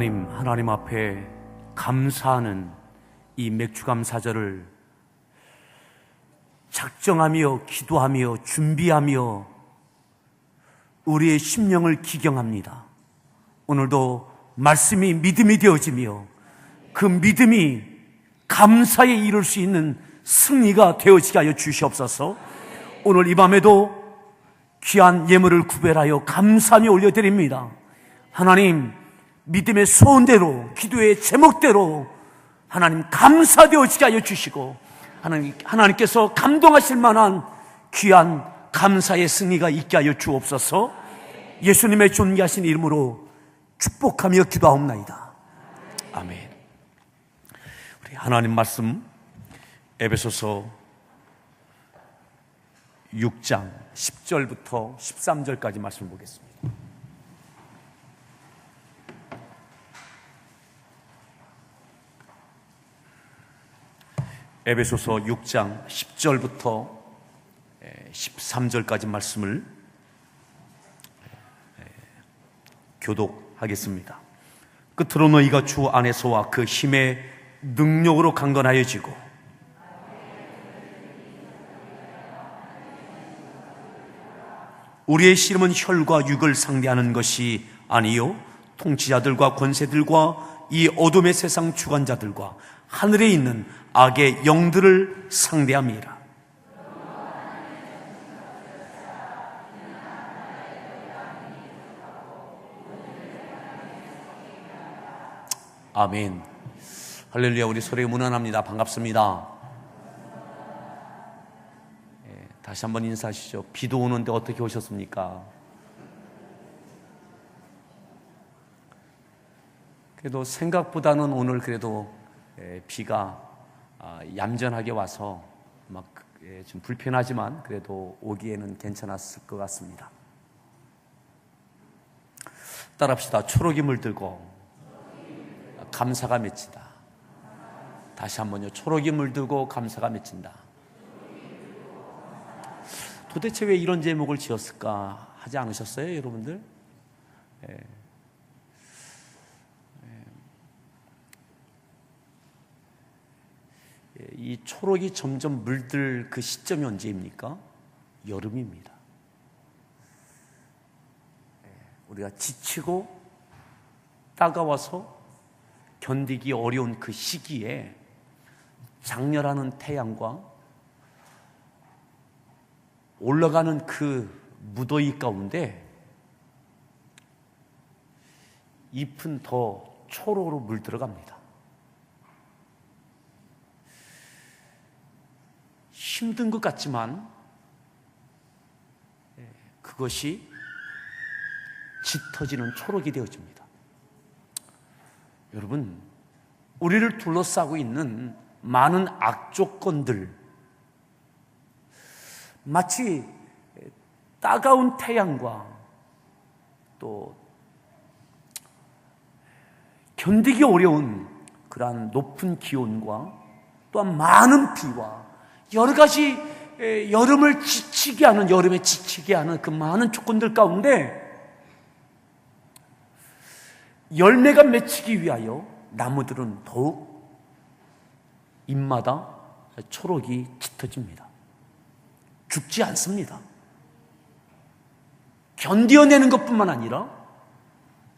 하나님 앞에 감사하는 이 맥주감사절을 작정하며 기도하며 준비하며 우리의 심령을 기경합니다. 오늘도 말씀이 믿음이 되어지며 그 믿음이 감사에 이룰 수 있는 승리가 되어지게 하여 주시옵소서. 오늘 이 밤에도 귀한 예물을 구별하여 감사하며 올려드립니다. 하나님, 믿음의 소원대로, 기도의 제목대로 하나님 감사되어지게 하여 주시고, 하나님께서 감동하실 만한 귀한 감사의 승리가 있게 하여 주옵소서. 예수님의 존귀하신 이름으로 축복하며 기도하옵나이다. 아멘. 우리 하나님 말씀 에베소서 6장 10절부터 13절까지 말씀을 보겠습니다. 에베소서 6장 10절부터 13절까지 말씀을 교독하겠습니다. 끝으로 너희가 주 안에서와 그 힘의 능력으로 강건하여지고 우리의 씨름은 혈과 육을 상대하는 것이 아니요 통치자들과 권세들과 이 어둠의 세상 주관자들과 하늘에 있는 악의 영들을 상대함이라. 아멘. 할렐루야. 우리 소리 문안합니다. 반갑습니다. 다시 한번 인사하시죠. 비도 오는데 어떻게 오셨습니까? 그래도 생각보다는 오늘 그래도 비가 얌전하게 와서 좀 불편하지만 그래도 오기에는 괜찮았을 것 같습니다. 따라합시다. 초록이 물들고 감사가 맺힌다. 다시 한번요. 초록이 물들고 감사가 맺힌다. 도대체 왜 이런 제목을 지었을까 하지 않으셨어요, 여러분들? 이 초록이 점점 물들 그 시점이 언제입니까? 여름입니다. 우리가 지치고 따가워서 견디기 어려운 그 시기에 장렬하는 태양과 올라가는 그 무더위 가운데 잎은 더 초록으로 물들어갑니다. 힘든 것 같지만 그것이 짙어지는 초록이 되어집니다. 여러분, 우리를 둘러싸고 있는 많은 악조건들, 마치 따가운 태양과 또 견디기 어려운 그러한 높은 기온과 또한 많은 비와 여러 가지 여름에 지치게 하는 그 많은 조건들 가운데 열매가 맺히기 위하여 나무들은 더욱 잎마다 초록이 짙어집니다. 죽지 않습니다. 견뎌내는 것뿐만 아니라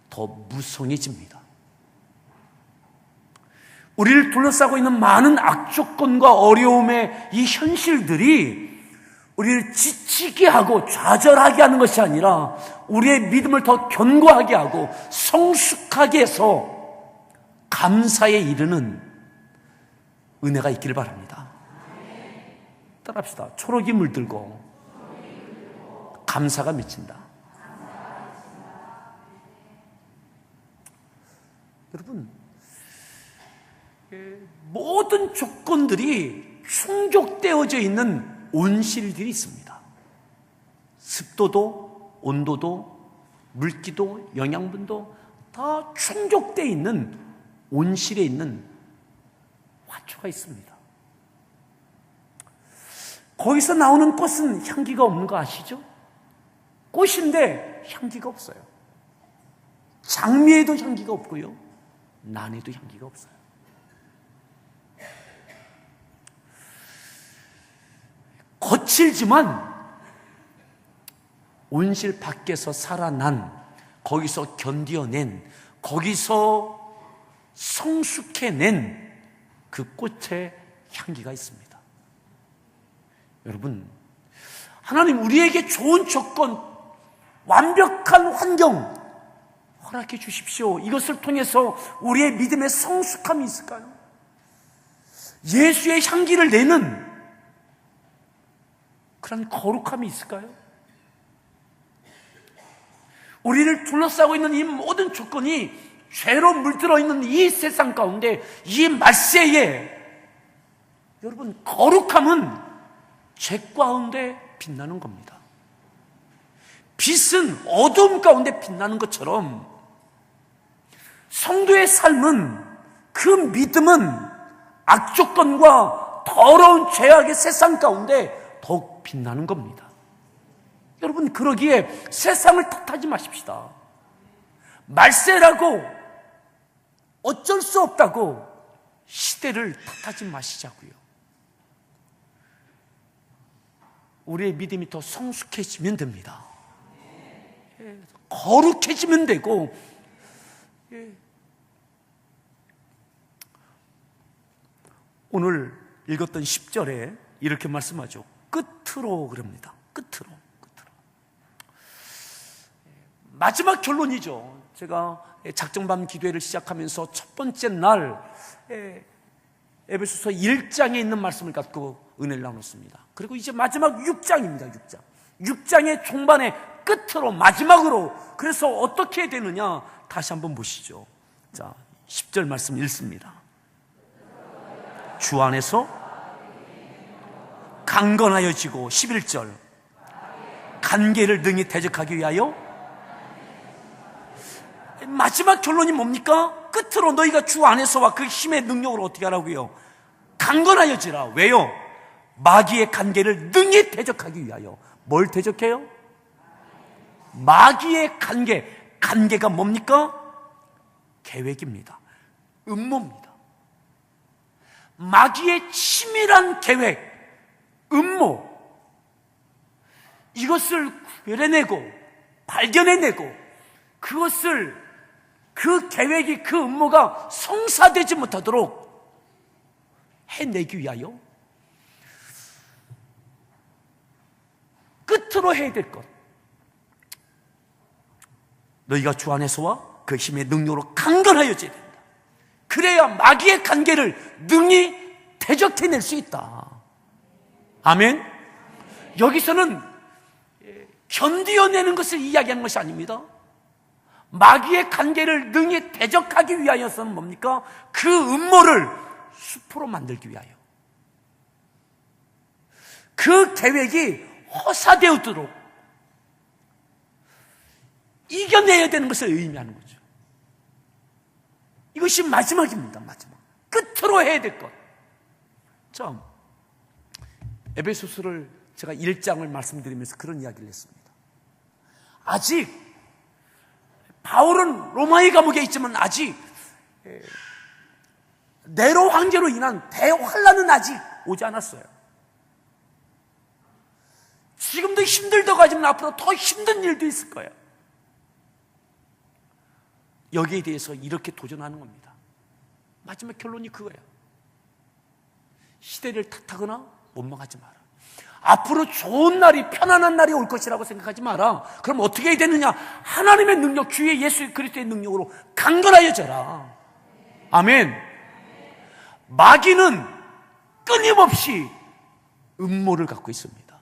더 무성해집니다. 우리를 둘러싸고 있는 많은 악조건과 어려움의 이 현실들이 우리를 지치게 하고 좌절하게 하는 것이 아니라 우리의 믿음을 더 견고하게 하고 성숙하게 해서 감사에 이르는 은혜가 있기를 바랍니다. 따라합시다. 초록이 물들고 감사가 맺힌다. 여러분, 모든 조건들이 충족되어져 있는 온실들이 있습니다. 습도도, 온도도, 물기도, 영양분도 다 충족되어 있는 온실에 있는 화초가 있습니다. 거기서 나오는 꽃은 향기가 없는 거 아시죠? 꽃인데 향기가 없어요. 장미에도 향기가 없고요. 난에도 향기가 없어요. 거칠지만 온실 밖에서 살아난, 거기서 견뎌낸, 거기서 성숙해낸 그 꽃의 향기가 있습니다. 여러분, 하나님 우리에게 좋은 조건, 완벽한 환경 허락해 주십시오. 이것을 통해서 우리의 믿음의 성숙함이 있을까요? 예수의 향기를 내는 그런 거룩함이 있을까요? 우리를 둘러싸고 있는 이 모든 조건이 죄로 물들어 있는 이 세상 가운데, 이 말세에 여러분, 거룩함은 죄 가운데 빛나는 겁니다. 빛은 어두움 가운데 빛나는 것처럼 성도의 삶은, 그 믿음은 악조건과 더러운 죄악의 세상 가운데 더욱 빛나는 겁니다. 여러분, 그러기에 세상을 탓하지 마십시다. 말세라고, 어쩔 수 없다고 시대를 탓하지 마시자고요. 우리의 믿음이 더 성숙해지면 됩니다. 거룩해지면 되고, 오늘 읽었던 10절에 이렇게 말씀하죠. 끝으로 그럽니다. 끝으로. 마지막 결론이죠. 제가 작정밤 기도회를 시작하면서 첫 번째 날 에베소서 1장에 있는 말씀을 갖고 은혜를 나눴습니다. 그리고 이제 마지막 6장입니다. 6장의 종반의 끝으로, 마지막으로. 그래서 어떻게 되느냐, 다시 한번 보시죠. 자, 10절 말씀 읽습니다. 주 안에서 강건하여지고, 11절 간계를 능히 대적하기 위하여. 마지막 결론이 뭡니까? 끝으로 너희가 주 안에서와 그 힘의 능력으로 어떻게 하라고요? 강건하여지라. 왜요? 마귀의 간계를 능히 대적하기 위하여. 뭘 대적해요? 마귀의 간계. 간계가 뭡니까? 계획입니다. 음모입니다. 마귀의 치밀한 계획, 음모, 이것을 구별해내고 발견해내고, 그것을, 그 계획이, 그 음모가 성사되지 못하도록 해내기 위하여 끝으로 해야 될 것, 너희가 주 안에서와 그 힘의 능력으로 강건하여져야 된다. 그래야 마귀의 간계를 능히 대적해낼 수 있다. 아멘. 여기서는 견디어내는 것을 이야기하는 것이 아닙니다. 마귀의 간계를 능히 대적하기 위하여서는 뭡니까? 그 음모를 숲으로 만들기 위하여, 그 계획이 허사되어도록 이겨내야 되는 것을 의미하는 거죠. 이것이 마지막입니다. 마지막. 끝으로 해야 될 것. 자, 에베소서를 제가 1장을 말씀드리면서 그런 이야기를 했습니다. 아직 바울은 로마의 감옥에 있지만 아직 네로 황제로 인한 대환란은 아직 오지 않았어요. 지금도 힘들다고 하지만 앞으로 더 힘든 일도 있을 거예요. 여기에 대해서 이렇게 도전하는 겁니다. 마지막 결론이 그거예요. 시대를 탓하거나 원망하지 마라. 앞으로 좋은 날이, 편안한 날이 올 것이라고 생각하지 마라. 그럼 어떻게 해야 되느냐? 하나님의 능력, 주의 예수 그리스도의 능력으로 강건하여져라. 아멘. 마귀는 끊임없이 음모를 갖고 있습니다.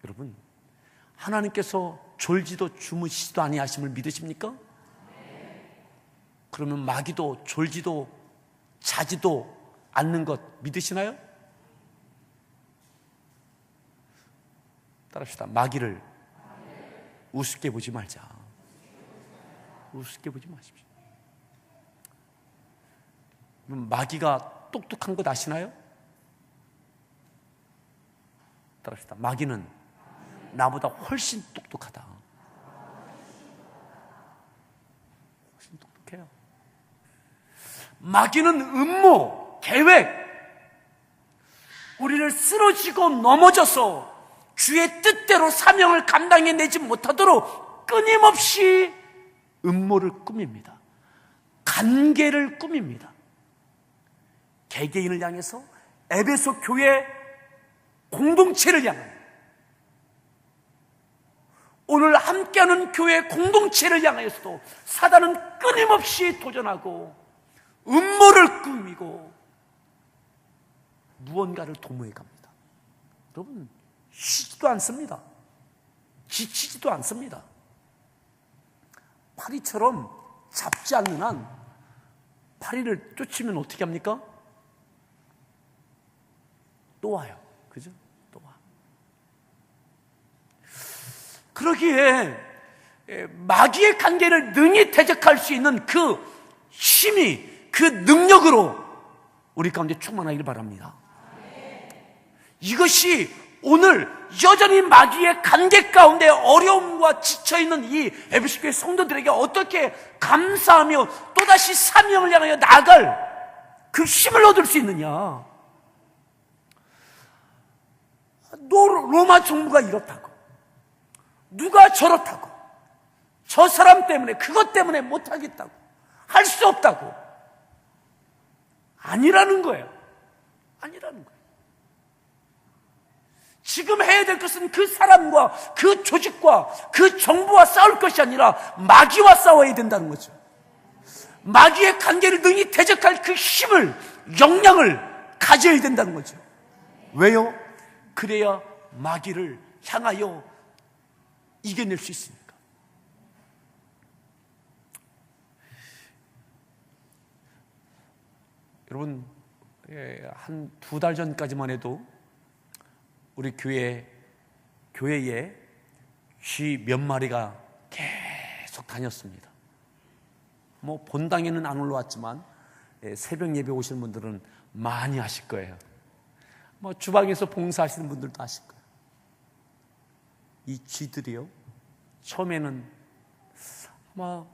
여러분, 하나님께서 졸지도 주무시지도 아니하심을 믿으십니까? 그러면 마귀도 졸지도 자지도 않는 것 믿으시나요? 따라합시다. 마귀를 우습게 보지 말자. 우습게 보지 마십시오. 마귀가 똑똑한 것 아시나요? 따라합시다. 마귀는 나보다 훨씬 똑똑하다. 훨씬 똑똑해요. 마귀는 음모, 계획, 우리를 쓰러지고 넘어져서 주의 뜻대로 사명을 감당해내지 못하도록 끊임없이 음모를 꾸밉니다. 관계를 꾸밉니다. 개개인을 향해서, 에베소 교회 공동체를 향하여, 오늘 함께하는 교회 공동체를 향하여서도 사단은 끊임없이 도전하고 음모를 꾸미고 무언가를 도모해 갑니다. 여러분, 쉬지도 않습니다. 지치지도 않습니다. 파리처럼 잡지 않는 한 파리를 쫓으면 어떻게 합니까? 또 와요. 그죠? 또 와. 그러기에 마귀의 관계를 능히 대적할 수 있는 그 힘이, 그 능력으로 우리 가운데 충만하기를 바랍니다. 이것이 오늘 여전히 마귀의 관계 가운데 어려움과 지쳐있는 이 에베소 교회 성도들에게 어떻게 감사하며 또다시 사명을 향하여 나아갈 그 힘을 얻을 수 있느냐. 로마 정부가 이렇다고, 누가 저렇다고, 저 사람 때문에, 그것 때문에 못하겠다고, 할 수 없다고, 아니라는 거예요. 아니라는 거예요. 지금 해야 될 것은 그 사람과 그 조직과 그 정부와 싸울 것이 아니라 마귀와 싸워야 된다는 거죠. 마귀의 관계를 능히 대적할 그 힘을, 역량을 가져야 된다는 거죠. 왜요? 그래야 마귀를 향하여 이겨낼 수 있으니까. 여러분, 한 2달 전까지만 해도 우리 교회에 쥐 몇 마리가 계속 다녔습니다. 뭐 본당에는 안 올라왔지만 새벽 예배 오시는 분들은 많이 아실 거예요. 뭐 주방에서 봉사하시는 분들도 아실 거예요. 이 쥐들이요, 처음에는 아마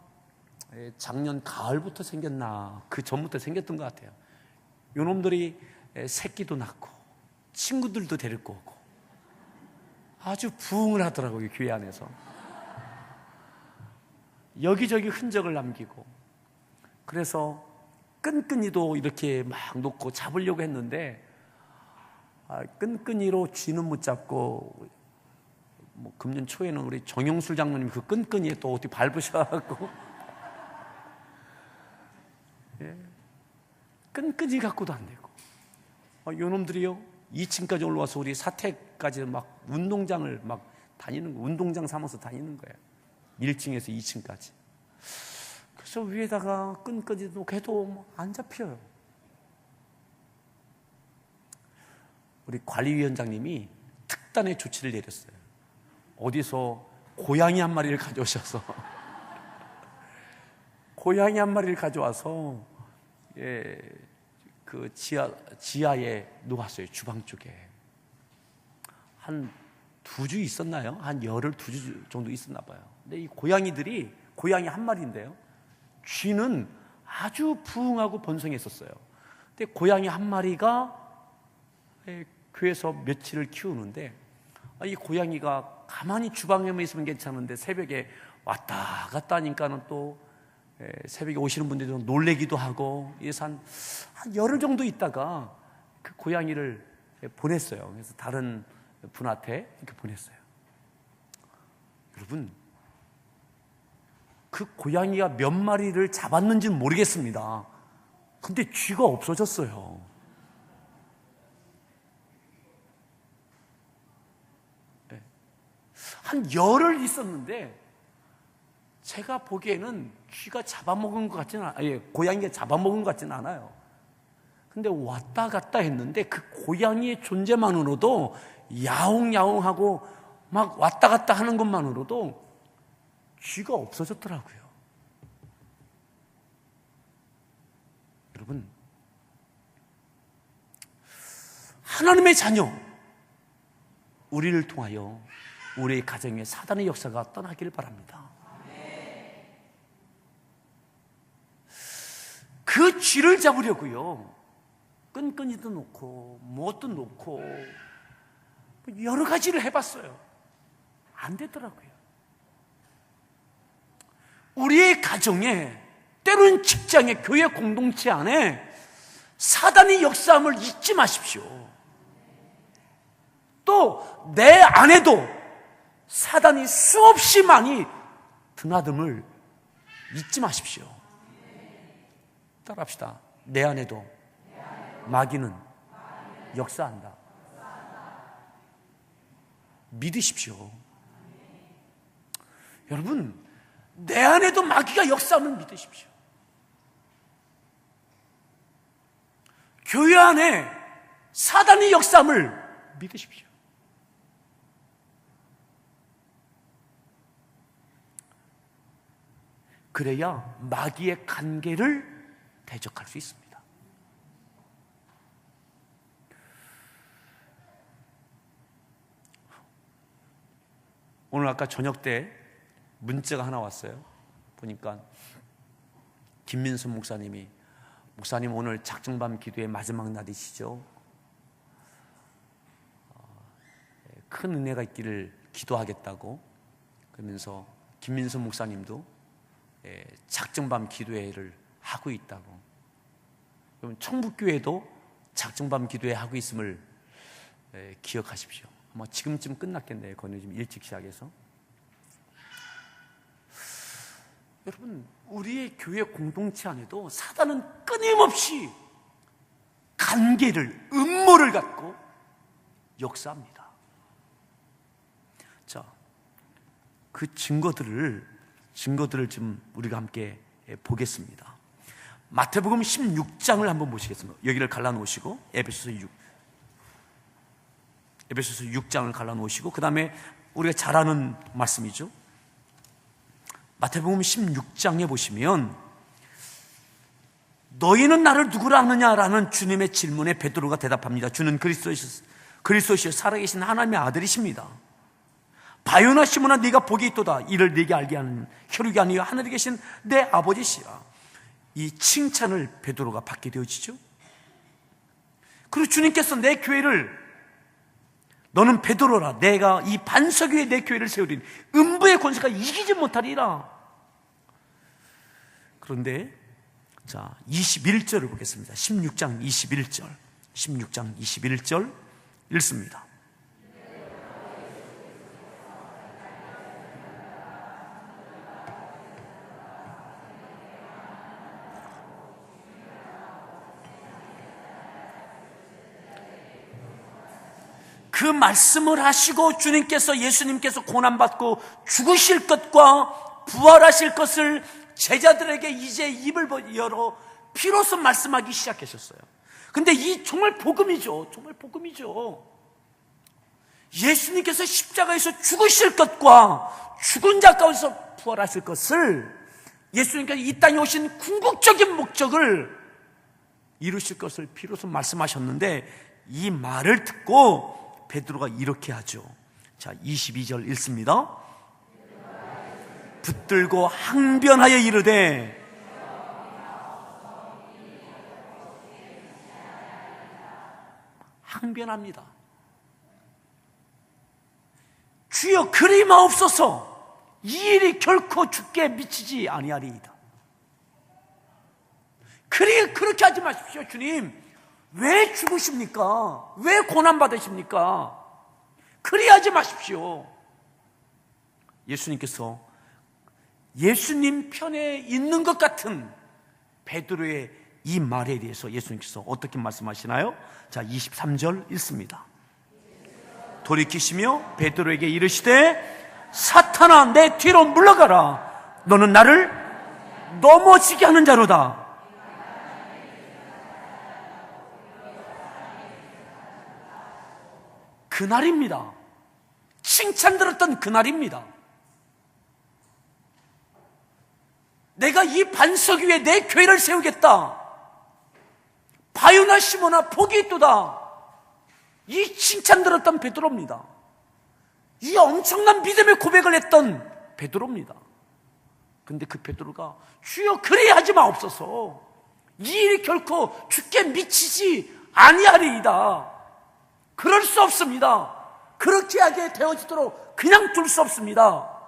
작년 가을부터 생겼나 그 전부터 생겼던 것 같아요. 요놈들이 새끼도 낳고 친구들도 데리고 오고 아주 부흥을 하더라고요. 교회 안에서 여기저기 흔적을 남기고, 그래서 끈끈이도 이렇게 막 놓고 잡으려고 했는데 끈끈이로 쥐는 못 잡고, 뭐 금년 초에는 우리 정용술 장로님 그 끈끈이에 또 어디 밟으셔갖고 끈끈이 갖고도 안 되고, 요놈들이요 2층까지 올라와서 우리 사택까지 막 운동장을 막 다니는 거, 운동장 삼아서 다니는 거예요. 1층에서 2층까지. 그래서 위에다가 끈끈이도 해도 안 잡혀요. 우리 관리위원장님이 특단의 조치를 내렸어요. 어디서 고양이 한 마리를 가져오셔서 고양이 한 마리를 가져와서 그 지하에 놓았어요. 주방 쪽에 한 2주 있었나요? 한 열흘 2주 정도 있었나 봐요. 근데 이 고양이들이, 고양이 한 마리인데요, 쥐는 아주 부흥하고 번성했었어요. 근데 고양이 한 마리가 교회에서 며칠을 키우는데 이 고양이가 가만히 주방에만 있으면 괜찮은데 새벽에 왔다 갔다 하니까는 또 새벽에 오시는 분들도 놀래기도 하고, 그래서 한 열흘 정도 있다가 그 고양이를 보냈어요. 그래서 다른 분한테 이렇게 보냈어요. 여러분, 그 고양이가 몇 마리를 잡았는지는 모르겠습니다. 근데 쥐가 없어졌어요. 한 열흘 있었는데 제가 보기에는 쥐가 잡아먹은 것 같지는 않아요. 고양이가 잡아먹은 것 같지는 않아요. 근데 왔다 갔다 했는데 그 고양이의 존재만으로도 야옹야옹하고 막 왔다 갔다 하는 것만으로도 쥐가 없어졌더라고요. 여러분, 하나님의 자녀, 우리를 통하여 우리의 가정에 사단의 역사가 떠나기를 바랍니다. 그 쥐를 잡으려고요, 끈끈이도 놓고 뭣도 놓고 여러 가지를 해봤어요. 안 되더라고요. 우리의 가정에, 때로는 직장에, 교회 공동체 안에 사단의 역사함을 잊지 마십시오. 또 내 안에도 사단이 수없이 많이 드나듦을 잊지 마십시오. 따라합시다. 내 안에도 마귀는 역사한다. 믿으십시오. 여러분, 내 안에도 마귀가 역사하면 믿으십시오. 교회 안에 사단의 역사함을 믿으십시오. 그래야 마귀의 관계를 대적할 수 있습니다. 오늘 아까 저녁 때 문자가 하나 왔어요. 보니까 김민선 목사님이, 목사님 오늘 작정밤 기도의 마지막 날이시죠? 큰 은혜가 있기를 기도하겠다고, 그러면서 김민선 목사님도 작정밤 기도회를 하고 있다고. 그럼 청북교회도 작정밤 기도회 하고 있음을 기억하십시오. 아마 지금쯤 끝났겠네요. 거기 좀 일찍 시작해서. 여러분, 우리의 교회 공동체 안에도 사단은 끊임없이 관계를, 음모를 갖고 역사합니다. 자, 그 증거들을 좀 우리가 함께 보겠습니다. 마태복음 16장을 한번 보시겠습니다. 여기를 갈라놓으시고 에베소서 6장을 갈라놓으시고, 그 다음에 우리가 잘 아는 말씀이죠. 마태복음 16장에 보시면 너희는 나를 누구라 하느냐라는 주님의 질문에 베드로가 대답합니다. 주는 그리스도시여 살아계신 하나님의 아들이십니다. 바요나 시몬아, 네가 복이 있도다. 이를 네게 알게 하는 혈육이 아니요 하늘에 계신 내 아버지시라. 이 칭찬을 베드로가 받게 되어지죠. 그리고 주님께서 내 교회를, 너는 베드로라, 내가 이 반석 위에 내 교회를 세우리니 음부의 권세가 이기지 못하리라. 그런데 자, 21절을 보겠습니다. 16장 21절 읽습니다. 그 말씀을 하시고 예수님께서 고난받고 죽으실 것과 부활하실 것을 제자들에게 이제 입을 열어 비로소 말씀하기 시작하셨어요. 근데 이 정말 복음이죠. 예수님께서 십자가에서 죽으실 것과 죽은 자 가운데서 부활하실 것을, 예수님께서 이 땅에 오신 궁극적인 목적을 이루실 것을 비로소 말씀하셨는데, 이 말을 듣고 베드로가 이렇게 하죠. 자, 22절 읽습니다. 붙들고 항변하여 이르되, 항변합니다. 주여 그리 마옵소서. 이 일이 결코 죽게 미치지 아니하리이다. 그렇게 하지 마십시오. 주님, 왜 죽으십니까? 왜 고난받으십니까? 그리하지 마십시오. 예수님께서 예수님 편에 있는 것 같은 베드로의 이 말에 대해서 예수님께서 어떻게 말씀하시나요? 자, 23절 읽습니다. 돌이키시며 베드로에게 이르시되, 사탄아 내 뒤로 물러가라. 너는 나를 넘어지게 하는 자로다. 그날입니다. 칭찬 들었던 그날입니다. 내가 이 반석 위에 내 교회를 세우겠다. 바요나 시몬아 복이 있도다. 이 칭찬 들었던 베드로입니다. 이 엄청난 믿음의 고백을 했던 베드로입니다. 근데 그 베드로가 주여 그리하지 마옵소서. 이 일이 결코 주께 미치지 아니하리이다. 그럴 수 없습니다. 그렇게 하게 되어지도록 그냥 둘 수 없습니다.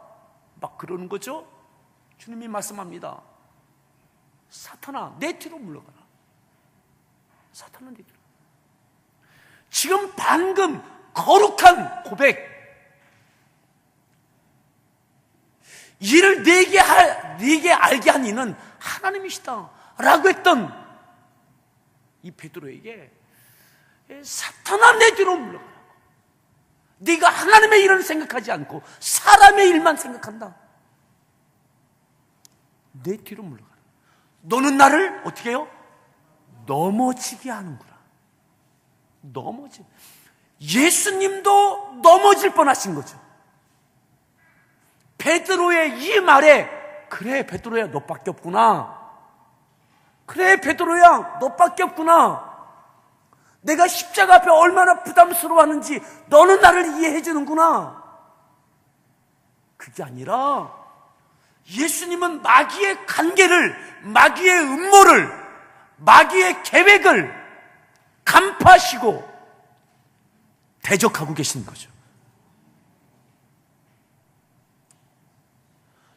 막 그러는 거죠. 주님이 말씀합니다. 사탄아, 내 뒤로 물러가라. 사탄아, 내 뒤로. 지금 방금 거룩한 고백, 이를 네게 알게 한 이는 하나님이시다 라고 했던 이 베드로에게 사탄아, 내 뒤로 물러가라고. 네가 하나님의 일을 생각하지 않고 사람의 일만 생각한다. 내 뒤로 물러가라. 너는 나를 어떻게 해요? 넘어지게 하는구나. 예수님도 넘어질 뻔하신 거죠. 베드로의 이 말에, 그래 베드로야, 너밖에 없구나. 그래 베드로야, 너밖에 없구나. 내가 십자가 앞에 얼마나 부담스러워하는지 너는 나를 이해해 주는구나. 그게 아니라 예수님은 마귀의 관계를, 마귀의 음모를, 마귀의 계획을 간파하시고 대적하고 계신 거죠.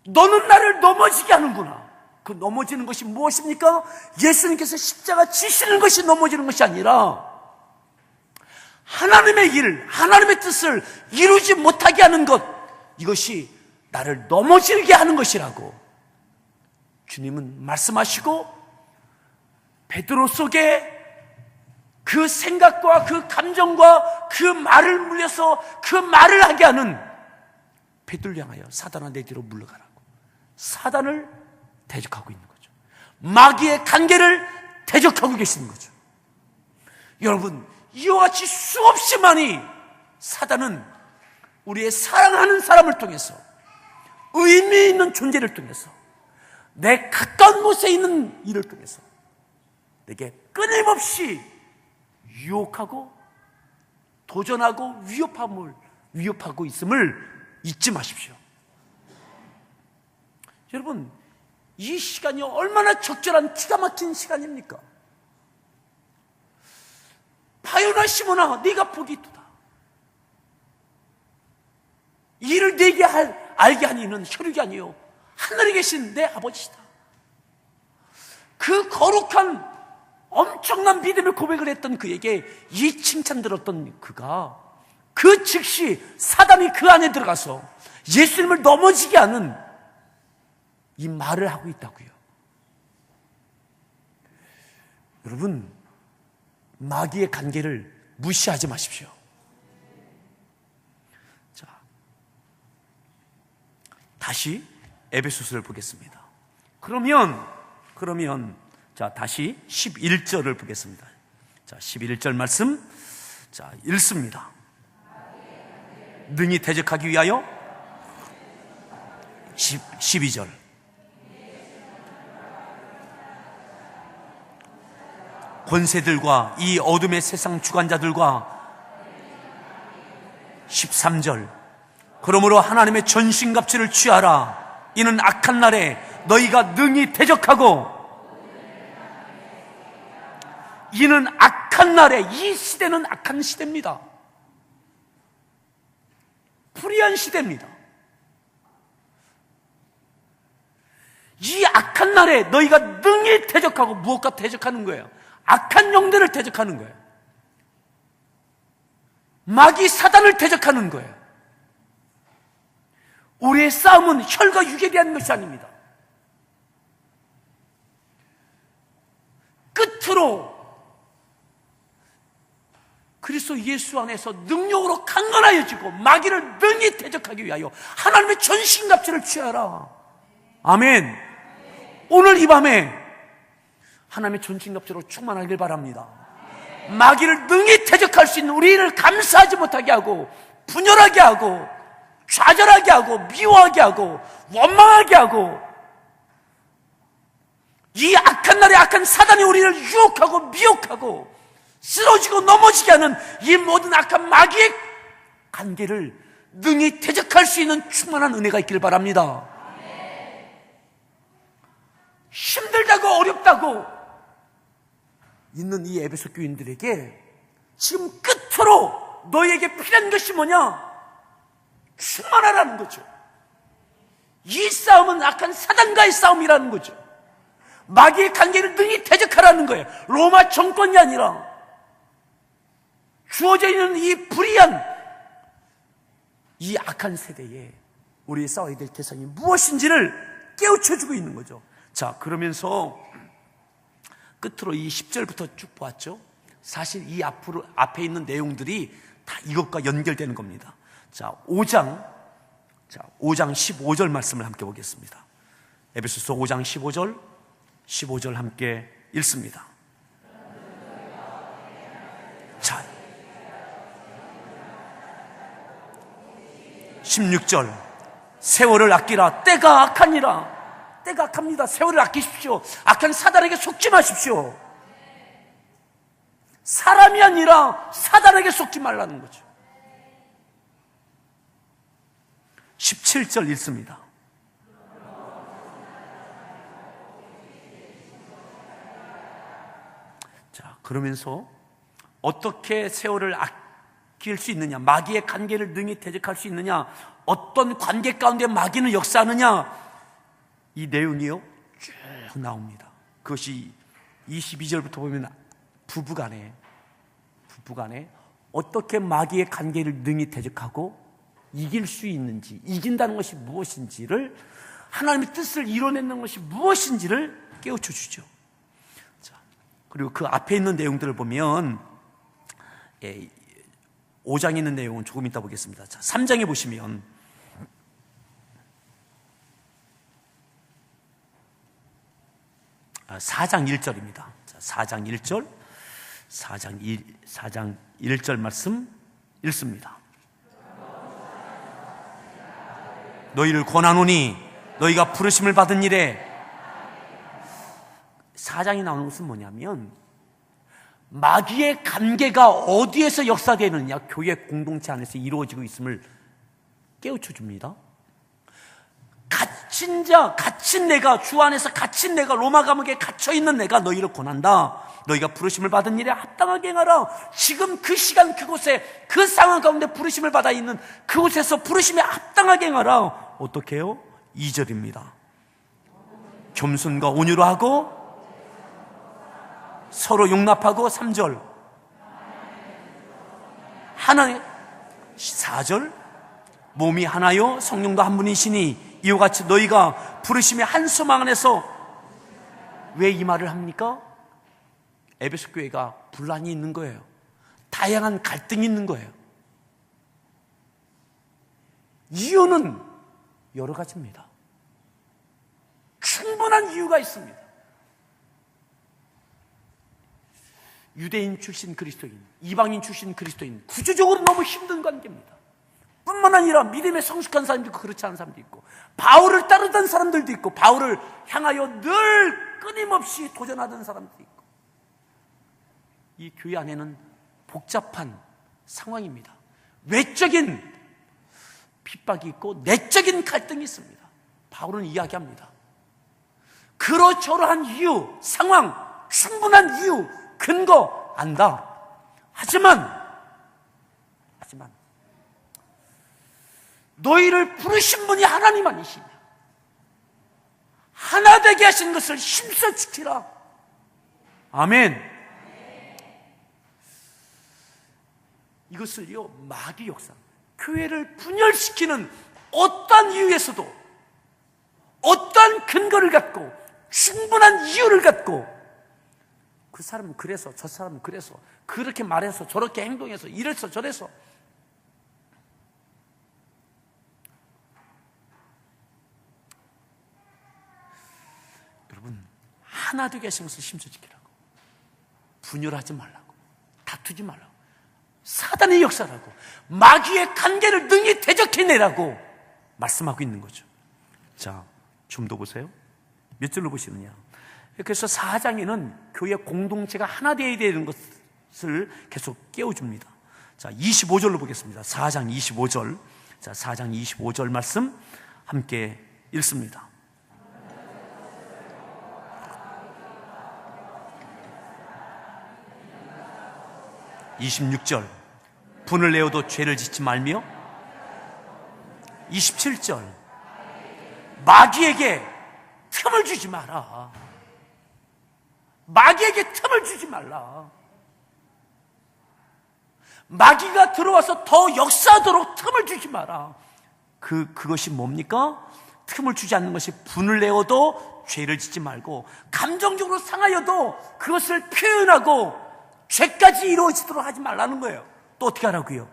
너는 나를 넘어지게 하는구나. 그 넘어지는 것이 무엇입니까? 예수님께서 십자가 지시는 것이 넘어지는 것이 아니라 하나님의 일, 하나님의 뜻을 이루지 못하게 하는 것, 이것이 나를 넘어지게 하는 것이라고 주님은 말씀하시고, 베드로 속에 그 생각과 그 감정과 그 말을 물려서 그 말을 하게 하는 베드로를 향하여 사단아, 내 뒤로 물러가라고 사단을 대적하고 있는 거죠. 마귀의 관계를 대적하고 계시는 거죠. 여러분, 이와 같이 수없이 많이 사단은 우리의 사랑하는 사람을 통해서, 의미 있는 존재를 통해서, 내 가까운 곳에 있는 일을 통해서 내게 끊임없이 유혹하고 도전하고 위협하고 있음을 잊지 마십시오. 여러분, 이 시간이 얼마나 적절한 기가 막힌 시간입니까? 바요나 시몬아, 네가 복이 있도다. 이를 네게 알게 한 이는 혈육이 아니요 하늘에 계신 내 아버지시다. 그 거룩한 엄청난 믿음의 고백을 했던 그에게 이 칭찬 들었던 그가 그 즉시 사단이 그 안에 들어가서 예수님을 넘어지게 하는 이 말을 하고 있다고요. 여러분, 마귀의 관계를 무시하지 마십시오. 자, 다시 에베소서를 보겠습니다. 그러면 자, 다시 11절을 보겠습니다. 자, 11절 말씀, 자, 읽습니다. 능히 대적하기 위하여 12절. 권세들과 이 어둠의 세상 주관자들과 13절. 그러므로 하나님의 전신갑주를 취하라. 이는 악한 날에 너희가 능히 대적하고, 이는 악한 날에, 이 시대는 악한 시대입니다. 불의한 시대입니다. 이 악한 날에 너희가 능히 대적하고, 무엇과 대적하는 거예요? 악한 영들을 대적하는 거예요. 마귀 사단을 대적하는 거예요. 우리의 싸움은 혈과 육에 대한 것이 아닙니다. 끝으로 그리스도 예수 안에서 능력으로 강건하여지고 마귀를 능히 대적하기 위하여 하나님의 전신갑주를 취하라. 아멘. 오늘 이 밤에 하나님의 전신갑주로 충만하길 바랍니다. 마귀를 능히 대적할 수 있는 우리를 감사하지 못하게 하고, 분열하게 하고, 좌절하게 하고, 미워하게 하고, 원망하게 하고, 이 악한 날에 악한 사단이 우리를 유혹하고 미혹하고 쓰러지고 넘어지게 하는 이 모든 악한 마귀의 관계를 능히 대적할 수 있는 충만한 은혜가 있기를 바랍니다. 힘들다고 어렵다고 있는 이 에베소 교인들에게 지금 끝으로 너에게 필요한 것이 뭐냐? 충만하라는 거죠. 이 싸움은 악한 사단과의 싸움이라는 거죠. 마귀의 관계를 능히 대적하라는 거예요. 로마 정권이 아니라 주어져 있는 이 불의한 이 악한 세대에 우리 싸워야 될 대상이 무엇인지를 깨우쳐주고 있는 거죠. 자, 그러면서 끝으로 이 10절부터 쭉 보았죠. 사실 이 앞에 있는 내용들이 다 이것과 연결되는 겁니다. 자, 5장 15절 말씀을 함께 보겠습니다. 에베소서 5장 15절 함께 읽습니다. 자, 16절 세월을 아끼라. 때가 악하니라. 때가 악합니다. 세월을 아끼십시오. 악한 사단에게 속지 마십시오. 사람이 아니라 사단에게 속지 말라는 거죠. 17절 읽습니다. 자, 그러면서 어떻게 세월을 아낄 수 있느냐, 마귀의 관계를 능히 대적할 수 있느냐, 어떤 관계 가운데 마귀는 역사하느냐, 이 내용이요 쭉 나옵니다. 그것이 22절부터 보면 부부간에 어떻게 마귀의 관계를 능히 대적하고 이길 수 있는지, 이긴다는 것이 무엇인지를, 하나님의 뜻을 이뤄내는 것이 무엇인지를 깨우쳐 주죠. 자, 그리고 그 앞에 있는 내용들을 보면 5장에 있는 내용은 조금 이따 보겠습니다. 자, 3장에 보시면 4장 1절입니다. 자, 4장 1절 말씀 읽습니다. 너희를 권하노니 너희가 부르심을 받은 일에. 4장이 나오는 것은 뭐냐면 마귀의 관계가 어디에서 역사되느냐, 교회 공동체 안에서 이루어지고 있음을 깨우쳐 줍니다. 갇힌 내가, 주 안에서 갇힌 내가, 로마 감옥에 갇혀있는 내가 너희를 권한다. 너희가 부르심을 받은 일에 합당하게 행하라. 지금 그 시간 그곳에, 그 상황 가운데 부르심을 받아 있는 그곳에서 부르심에 합당하게 행하라. 어떻게 해요? 2절입니다. 겸손과 온유로 하고 서로 용납하고. 3절 하나의. 4절 몸이 하나요 성령도 한 분이시니 이와 같이 너희가 부르심의 한 소망 안에서. 왜 이 말을 합니까? 에베소 교회가 분란이 있는 거예요. 다양한 갈등이 있는 거예요. 이유는 여러 가지입니다. 충분한 이유가 있습니다. 유대인 출신 그리스도인, 이방인 출신 그리스도인, 구조적으로 너무 힘든 관계입니다. 뿐만 아니라 믿음에 성숙한 사람도 있고 그렇지 않은 사람도 있고, 바울을 따르던 사람들도 있고, 바울을 향하여 늘 끊임없이 도전하던 사람도 있고, 이 교회 안에는 복잡한 상황입니다. 외적인 핍박이 있고 내적인 갈등이 있습니다. 바울은 이야기합니다. 그러저러한 이유, 상황, 충분한 이유, 근거 안다. 하지만 너희를 부르신 분이 하나님 아니시냐? 하나 되게 하신 것을 힘써 지키라. 아멘. 이것을요, 마귀 역사, 교회를 분열시키는 어떠한 이유에서도, 어떠한 근거를 갖고, 충분한 이유를 갖고, 그 사람은 그래서, 저 사람은 그래서, 그렇게 말해서, 저렇게 행동해서, 이래서 저래서. 여러분, 하나 되게 하신 것을 힘써 지키라고. 분열하지 말라고, 다투지 말라고, 사단의 역사라고, 마귀의 관계를 능히 대적해내라고 말씀하고 있는 거죠. 자, 좀 더 보세요. 몇 절로 보시느냐. 그래서 4장에는 교회 공동체가 하나 되어야 되는 것을 계속 깨워줍니다. 자, 25절로 보겠습니다. 4장 25절. 자, 4장 25절 말씀 함께 읽습니다. 26절, 분을 내어도 죄를 짓지 말며. 27절, 마귀에게 틈을 주지 마라. 마귀에게 틈을 주지 말라. 마귀가 들어와서 더 역사하도록 틈을 주지 마라. 그것이 뭡니까? 틈을 주지 않는 것이 분을 내어도 죄를 짓지 말고, 감정적으로 상하여도 그것을 표현하고 죄까지 이루어지도록 하지 말라는 거예요. 또 어떻게 하라고요?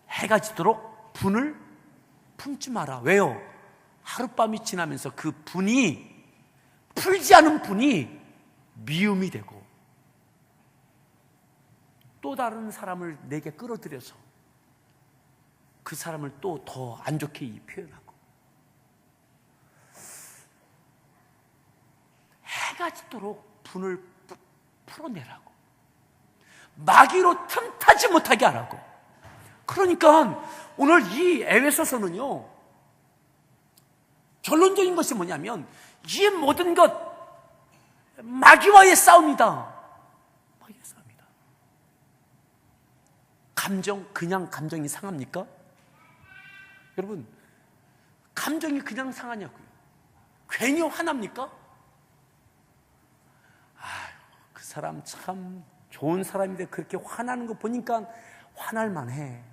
해가 지도록 분을 품지 마라. 왜요? 하룻밤이 지나면서 그 분이, 풀지 않은 분이 미움이 되고 또 다른 사람을 내게 끌어들여서 그 사람을 또 더 안 좋게 표현하고. 해가 지도록 분을 풀어내라고. 마귀로 틈타지 못하게 하라고. 그러니까 오늘 이 에베소서는요, 결론적인 것이 뭐냐면 이 모든 것 마귀와의 싸움이다. 마귀의 싸움이다. 감정, 그냥 감정이 상합니까? 여러분, 감정이 그냥 상하냐고요? 괜히 화납니까? 그 사람 참 좋은 사람인데 그렇게 화나는 거 보니까 화날만 해.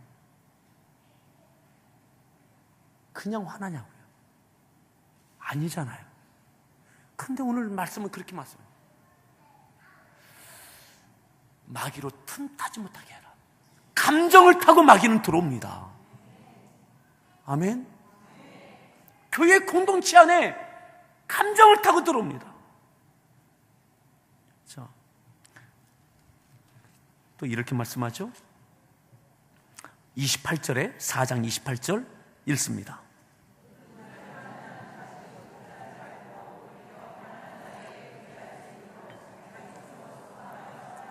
그냥 화나냐고요? 아니잖아요. 그런데 오늘 말씀은 그렇게 말씀해요. 마귀로 틈타지 못하게 해라. 감정을 타고 마귀는 들어옵니다. 아멘? 교회 공동체 안에 감정을 타고 들어옵니다. 자, 또 이렇게 말씀하죠. 28절에 4장 28절 읽습니다.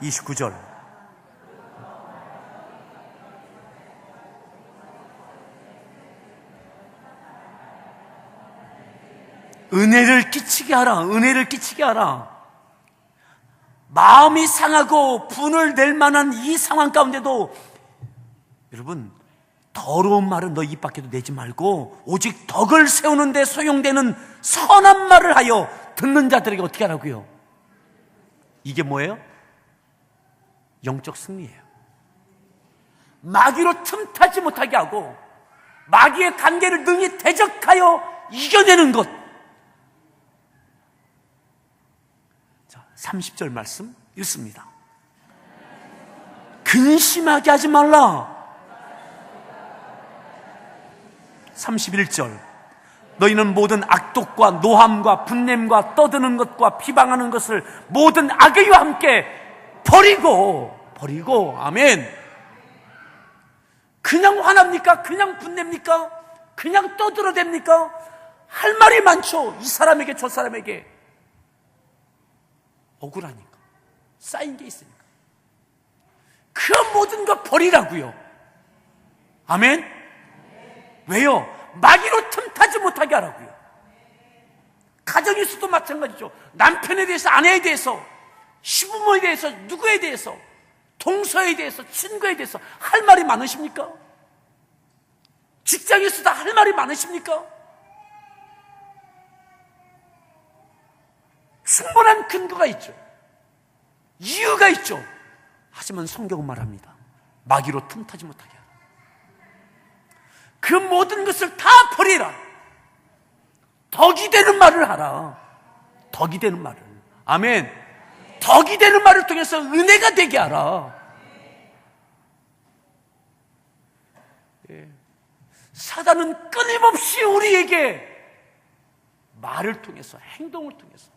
(29절) 은혜를 끼치게 하라. 은혜를 끼치게 하라. 마음이 상하고 분을 낼 만한 이 상황 가운데도 여러분, 더러운 말은 너 입 밖에도 내지 말고 오직 덕을 세우는 데 소용되는 선한 말을 하여 듣는 자들에게 어떻게 하라고요? 이게 뭐예요? 영적 승리예요. 마귀로 틈타지 못하게 하고 마귀의 관계를 능히 대적하여 이겨내는 것. 자, 30절 말씀 읽습니다. 근심하게 하지 말라. 31절, 너희는 모든 악독과 노함과 분냄과 떠드는 것과 비방하는 것을 모든 악의와 함께 버리고. 아멘. 그냥 화납니까? 그냥 분냅니까? 그냥 떠들어댑니까? 할 말이 많죠. 이 사람에게 저 사람에게. 억울하니까, 쌓인 게 있으니까. 그 모든 거 버리라고요. 아멘. 왜요? 마귀로 틈타지 못하게 하라고요. 가정에서도 마찬가지죠. 남편에 대해서, 아내에 대해서, 시부모에 대해서, 누구에 대해서, 동서에 대해서, 친구에 대해서 할 말이 많으십니까? 직장에서도 할 말이 많으십니까? 충분한 근거가 있죠. 이유가 있죠. 하지만 성경은 말합니다. 마귀로 틈타지 못하게 하라. 그 모든 것을 다 버리라. 덕이 되는 말을 하라. 덕이 되는 말을. 아멘. 덕이 되는 말을 통해서 은혜가 되게 하라. 예. 사단은 끊임없이 우리에게 말을 통해서, 행동을 통해서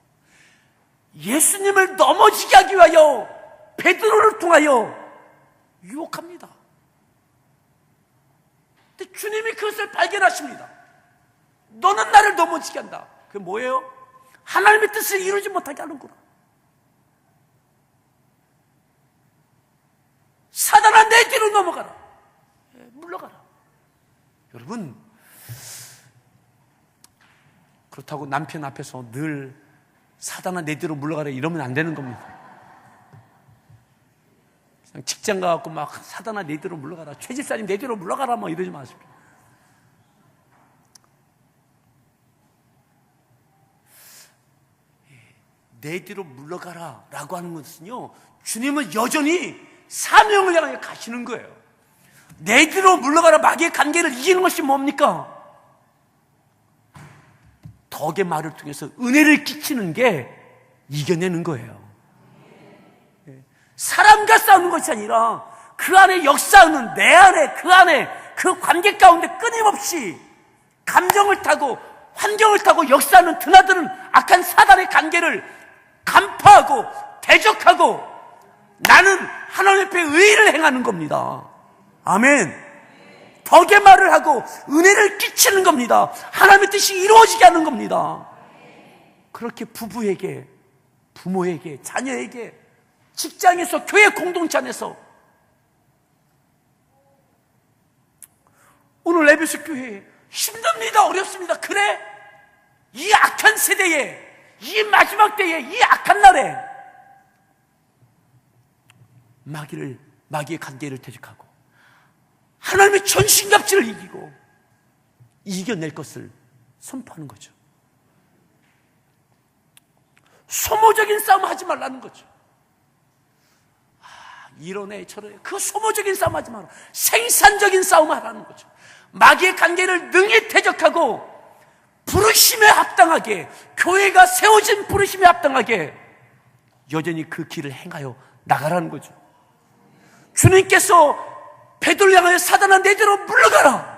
예수님을 넘어지게 하기 위하여 베드로를 통하여 유혹합니다. 근데 주님이 그것을 발견하십니다. 너는 나를 넘어지게 한다. 그게 뭐예요? 하나님의 뜻을 이루지 못하게 하는구나. 사단아, 내 뒤로 넘어가라. 물러가라. 여러분, 그렇다고 남편 앞에서 늘 사단아 내 뒤로 물러가라 이러면 안 되는 겁니다. 그냥 직장 가갖고 막 사단아 내 뒤로 물러가라, 최집사님 내 뒤로 물러가라 뭐 이러지 마십시오. 내 뒤로 물러가라 라고 하는 것은요, 주님은 여전히 사명을 향해 가시는 거예요. 내 뒤로 물러가라, 마귀의 관계를 이기는 것이 뭡니까? 덕의 말을 통해서 은혜를 끼치는 게 이겨내는 거예요. 사람과 싸우는 것이 아니라 그 안에 역사하는 내 안에, 그 안에 그 관계 가운데 끊임없이 감정을 타고 환경을 타고 역사하는 드나드는 악한 사단의 관계를 간파하고 대적하고 나는 하나님 앞에 의의를 행하는 겁니다. 아멘. 덕의 말을 하고 은혜를 끼치는 겁니다. 하나님의 뜻이 이루어지게 하는 겁니다. 그렇게 부부에게, 부모에게, 자녀에게, 직장에서, 교회 공동체 안에서, 오늘 에베소 교회 힘듭니다, 어렵습니다. 그래? 이 악한 세대에, 이 마지막 때에, 이 악한 날에 마귀의 관계를 대적하고 하나님의 전신갑주를 이기고 이겨낼 것을 선포하는 거죠. 소모적인 싸움 하지 말라는 거죠. 이러네 저러네, 그 소모적인 싸움 하지 마라. 생산적인 싸움 하라는 거죠. 마귀의 관계를 능히 대적하고 부르심에 합당하게, 교회가 세워진 부르심에 합당하게 여전히 그 길을 행하여 나가라는 거죠. 주님께서 베드로를 향하여 사단아 내 뒤로 물러가라,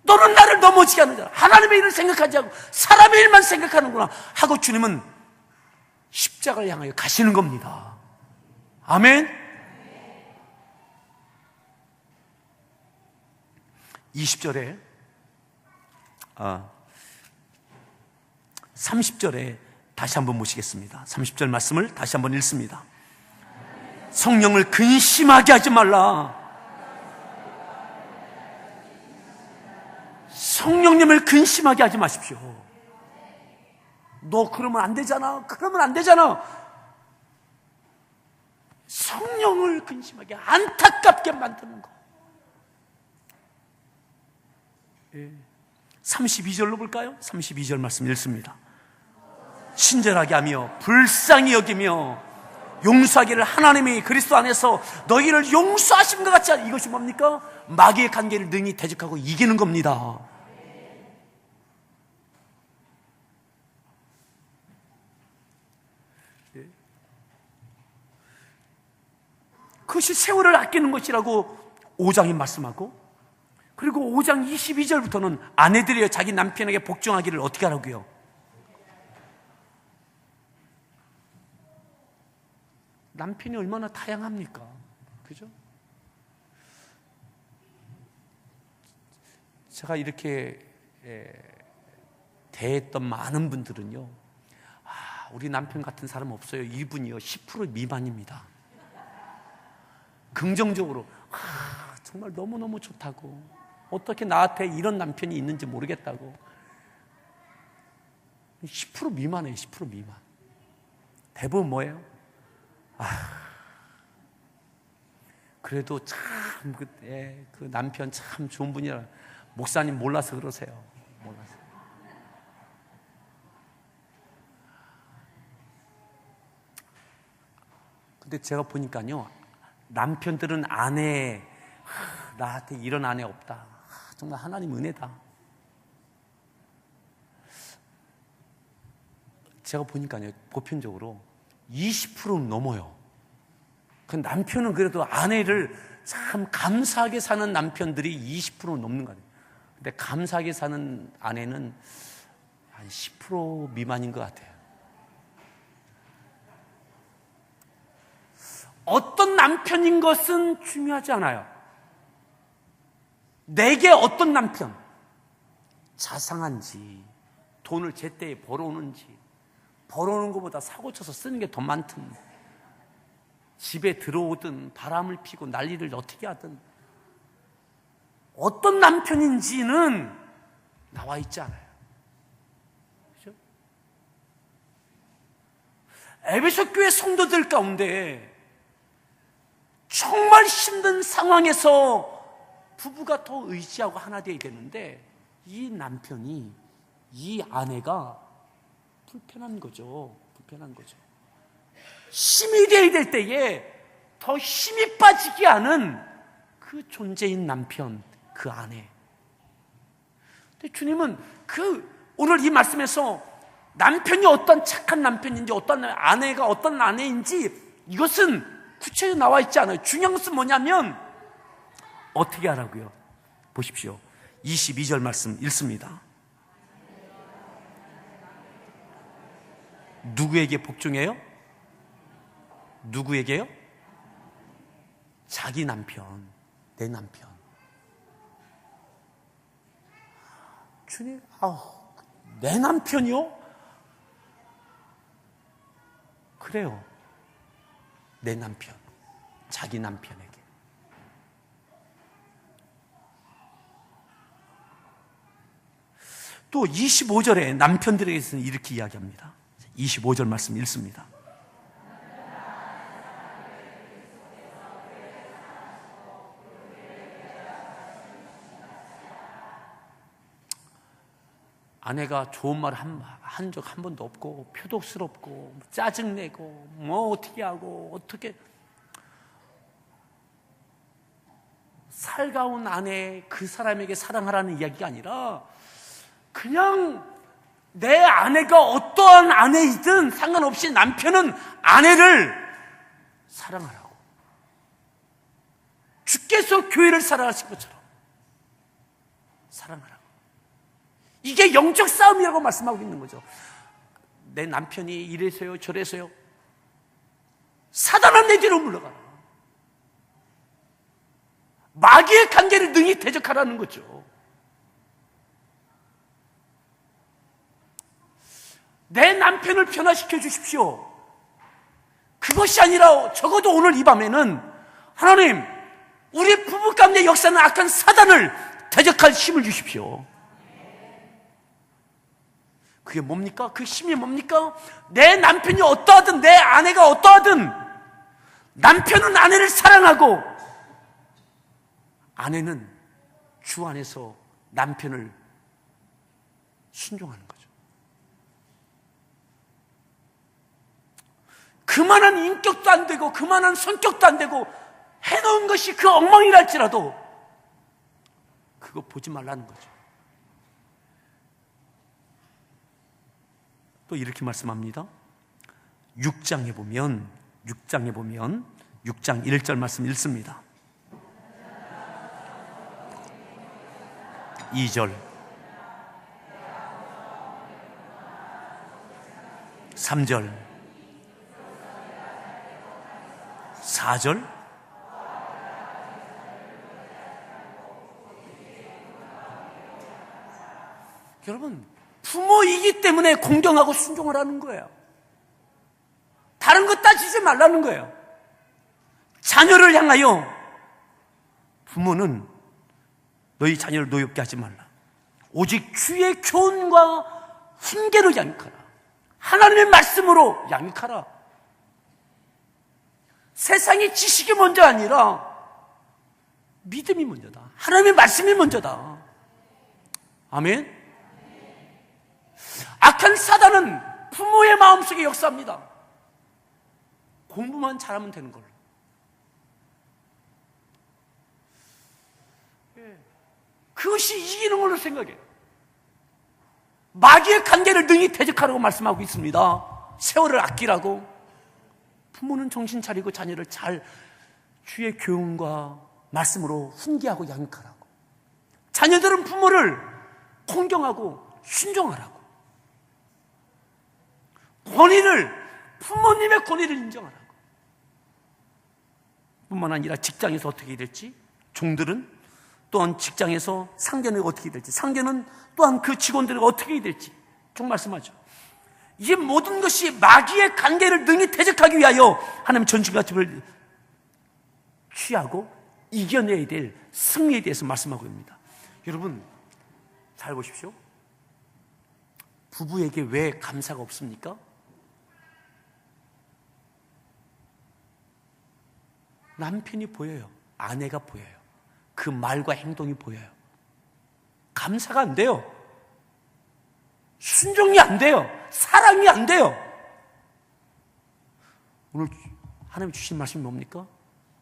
너는 나를 넘어지게 하는 자라, 하나님의 일을 생각하지 않고 사람의 일만 생각하는구나 하고 주님은 십자가를 향하여 가시는 겁니다. 아멘. 20절에 30절에 다시 한번 보시겠습니다. 30절 말씀을 다시 한번 읽습니다. 성령을 근심하게 하지 말라. 성령님을 근심하게 하지 마십시오. 너 그러면 안 되잖아, 그러면 안 되잖아. 성령을 근심하게, 안타깝게 만드는 거. 32절로 볼까요? 32절 말씀 읽습니다. 친절하게 하며 불쌍히 여기며 용서하기를 하나님이 그리스도 안에서 너희를 용서하신 것 같지 않아. 이것이 뭡니까? 마귀의 관계를 능히 대적하고 이기는 겁니다. 그것이 세월을 아끼는 것이라고 5장이 말씀하고, 그리고 5장 22절부터는 아내들이여 자기 남편에게 복종하기를 어떻게 하라고요? 남편이 얼마나 다양합니까? 그죠? 제가 이렇게 대했던 많은 분들은요, 우리 남편 같은 사람 없어요. 이분이요 10% 미만입니다. 긍정적으로 정말 너무너무 좋다고, 어떻게 나한테 이런 남편이 있는지 모르겠다고. 10% 미만이에요. 10% 미만. 대부분 뭐예요? 그래도 참 그 남편 참 좋은 분이라. 목사님 몰라서 그러세요. 몰라서. 근데 제가 보니까요, 남편들은 나한테 이런 아내 없다. 정말 하나님 은혜다. 제가 보니까요, 보편적으로 20%는 넘어요. 그 남편은 그래도 아내를 참 감사하게 사는 남편들이 20%는 넘는 거 같아요. 근데 감사하게 사는 아내는 한 10% 미만인 것 같아요. 어떤 남편인 것은 중요하지 않아요. 내게 어떤 남편, 자상한지, 돈을 제때에 벌어오는지, 벌어오는 것보다 사고쳐서 쓰는 게 더 많든, 집에 들어오든 바람을 피고 난리를 어떻게 하든, 어떤 남편인지는 나와 있지 않아요. 그렇죠? 에베소 교회 성도들 가운데 정말 힘든 상황에서 부부가 더 의지하고 하나 되어야 되는데, 이 남편이, 이 아내가 불편한 거죠. 힘이 되어야 될 때에 더 힘이 빠지게 하는 그 존재인 남편, 그 아내. 근데 주님은 오늘 이 말씀에서 남편이 어떤 착한 남편인지, 어떤 아내가 어떤 아내인지 이것은 구체적으로 나와 있지 않아요. 중요한 것은 뭐냐면 어떻게 하라고요? 보십시오. 22절 말씀 읽습니다. 누구에게 복종해요? 누구에게요? 자기 남편, 내 남편. 주님, 내 남편이요? 그래요. 내 남편, 자기 남편에게. 또 25절에 남편들에게서는 이렇게 이야기합니다. 25절 말씀 읽습니다. 아내가 좋은 말 한 적 한 번도 없고, 표독스럽고, 짜증내고, 어떻게 하고, 어떻게. 살가운 아내, 그 사람에게 사랑하라는 이야기가 아니라, 그냥 내 아내가 어떠한 아내이든 상관없이 남편은 아내를 사랑하라고. 주께서 교회를 사랑하신 것처럼 사랑하라고. 이게 영적 싸움이라고 말씀하고 있는 거죠. 내 남편이 이래서요 저래서요, 사단아 내 뒤로 물러가라. 마귀의 관계를 능히 대적하라는 거죠. 내 남편을 변화시켜 주십시오. 그것이 아니라 적어도 오늘 이 밤에는 하나님, 우리 부부 가운데 역사는 악한 사단을 대적할 힘을 주십시오. 그게 뭡니까? 그 힘이 뭡니까? 내 남편이 어떠하든, 내 아내가 어떠하든, 남편은 아내를 사랑하고 아내는 주 안에서 남편을 순종하는 거죠. 그만한 인격도 안 되고 그만한 성격도 안 되고 해놓은 것이 그 엉망이랄지라도 그거 보지 말라는 거죠. 또 이렇게 말씀합니다. 6장에 보면 6장 1절 말씀 읽습니다. 2절 3절 4절 여러분, 부모이기 때문에 공경하고 순종을 하는 거예요. 다른 거 따지지 말라는 거예요. 자녀를 향하여 부모는 너희 자녀를 노엽게 하지 말라. 오직 주의 교훈과 훈계로 양육하라. 하나님의 말씀으로 양육하라. 세상의 지식이 먼저 아니라 믿음이 먼저다. 하나님의 말씀이 먼저다. 아멘. 악한 사단은 부모의 마음속에 역사합니다. 공부만 잘하면 되는 걸로. 그것이 이기는 걸로 생각해요. 마귀의 관계를 능히 대적하라고 말씀하고 있습니다. 세월을 아끼라고. 부모는 정신 차리고 자녀를 잘 주의 교훈과 말씀으로 훈계하고 양육하라고. 자녀들은 부모를 공경하고 순종하라고. 부모님의 권위를 인정하라고. 뿐만 아니라 직장에서 어떻게 될지, 종들은 또한 직장에서 상견례가 어떻게 될지, 상견은 또한 그 직원들과 어떻게 될지 쭉 말씀하죠. 이 모든 것이 마귀의 관계를 능히 대적하기 위하여 하나님의 전진가집을 취하고 이겨내야 될 승리에 대해서 말씀하고 있습니다. 여러분 잘 보십시오. 부부에게 왜 감사가 없습니까? 남편이 보여요. 아내가 보여요. 그 말과 행동이 보여요. 감사가 안 돼요. 순종이 안 돼요. 사랑이 안 돼요. 오늘 하나님 주신 말씀이 뭡니까?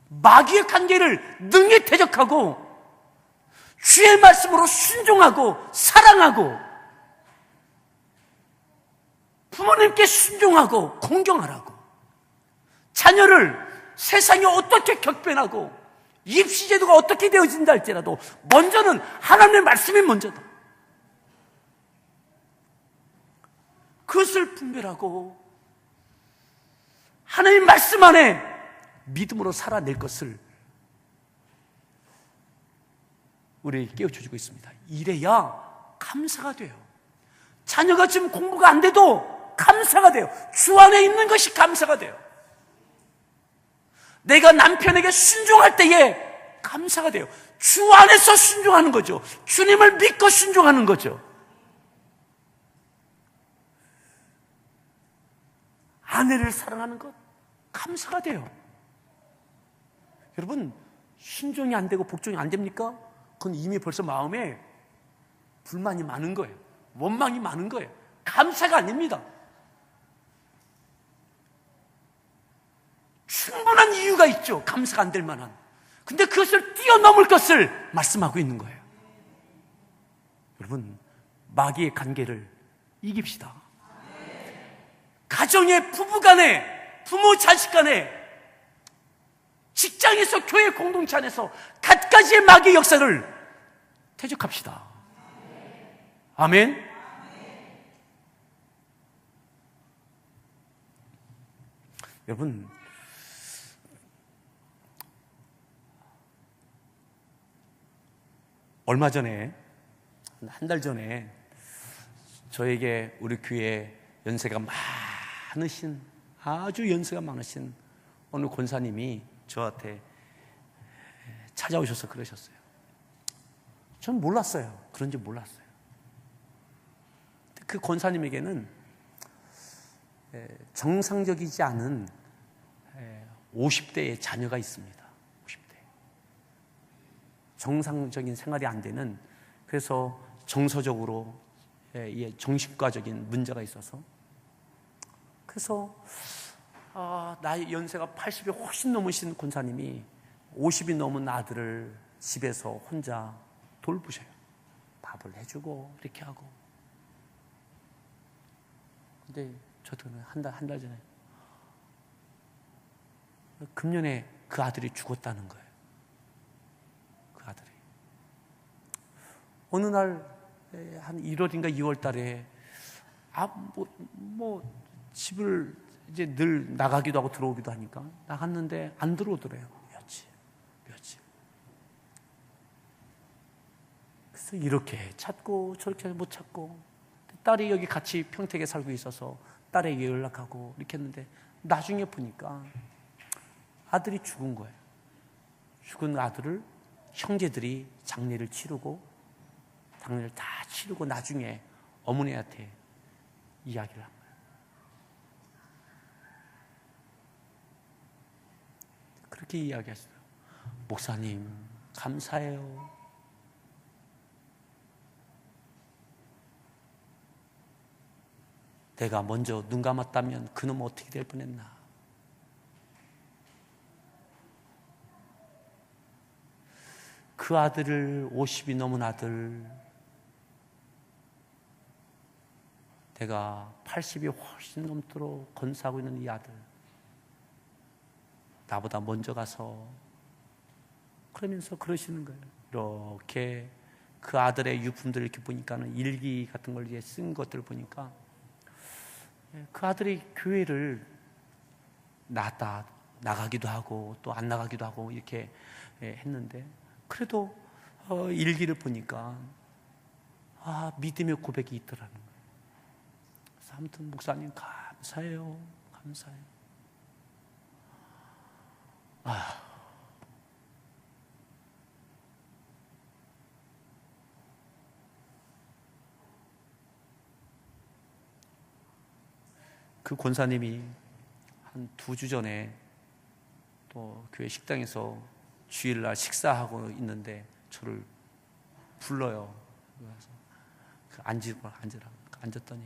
마귀의 관계를 능히 대적하고 주의 말씀으로 순종하고 사랑하고 부모님께 순종하고 공경하라고, 자녀를 세상이 어떻게 격변하고 입시제도가 어떻게 되어진다 할지라도 먼저는 하나님의 말씀이 먼저다. 그것을 분별하고 하나님 말씀 안에 믿음으로 살아낼 것을 우리에게 깨우쳐주고 있습니다. 이래야 감사가 돼요. 자녀가 지금 공부가 안 돼도 감사가 돼요. 주 안에 있는 것이 감사가 돼요. 내가 남편에게 순종할 때에 감사가 돼요. 주 안에서 순종하는 거죠. 주님을 믿고 순종하는 거죠. 아내를 사랑하는 것 감사가 돼요. 여러분, 순종이 안 되고 복종이 안 됩니까? 그건 이미 벌써 마음에 불만이 많은 거예요. 원망이 많은 거예요. 감사가 아닙니다. 충분한 이유가 있죠. 감사가 안 될 만한. 근데 그것을 뛰어넘을 것을 말씀하고 있는 거예요. 여러분, 마귀의 관계를 이깁시다. 가정의 부부 간에, 부모 자식 간에, 직장에서, 교회 공동체 안에서 갖가지의 마귀의 역사를 대적합시다. 아멘. 여러분, 얼마 전에, 한 달 전에 저에게 우리 교회에 연세가 많으신, 아주 연세가 많으신 어느 권사님이 저한테 찾아오셔서 그러셨어요. 전 몰랐어요. 그런지 몰랐어요. 그 권사님에게는 정상적이지 않은 50대의 자녀가 있습니다. 50대. 정상적인 생활이 안 되는, 그래서 정서적으로 정신과적인 문제가 있어서, 그래서 나이 연세가 80이 훨씬 넘으신 권사님이 50이 넘은 아들을 집에서 혼자 돌보셔요. 밥을 해주고 이렇게 하고. 근데 저도 한 달 전에 금년에 그 아들이 죽었다는 거예요. 그 아들이 어느 날 한 1월인가 2월 달에 집을 이제 늘 나가기도 하고 들어오기도 하니까 나갔는데 안 들어오더래요. 며칠. 그래서 이렇게 찾고 저렇게 못 찾고, 딸이 여기 같이 평택에 살고 있어서 딸에게 연락하고 이렇게 했는데 나중에 보니까 아들이 죽은 거예요. 죽은 아들을 형제들이 장례를 다 치르고 나중에 어머니한테 이야기를 한 거예요. 그렇게 이야기했어요. 목사님, 감사해요. 내가 먼저 눈 감았다면 그놈 어떻게 될 뻔했나. 그 아들을, 50이 넘은 아들, 내가 80이 훨씬 넘도록 건사하고 있는 이 아들, 나보다 먼저 가서, 그러면서 그러시는 거예요. 이렇게 그 아들의 유품들을 이렇게 보니까는 일기 같은 걸 이제 쓴 것들을 보니까 그 아들이 교회를 나가기도 하고 또 안 나가기도 하고 이렇게 했는데, 그래도 일기를 보니까 믿음의 고백이 있더라는 거예요. 그래서 아무튼 목사님 감사해요. 그 권사님이 한 2주 전에 또 교회 식당에서 주일날 식사하고 있는데 저를 불러요. 그래서 앉았더니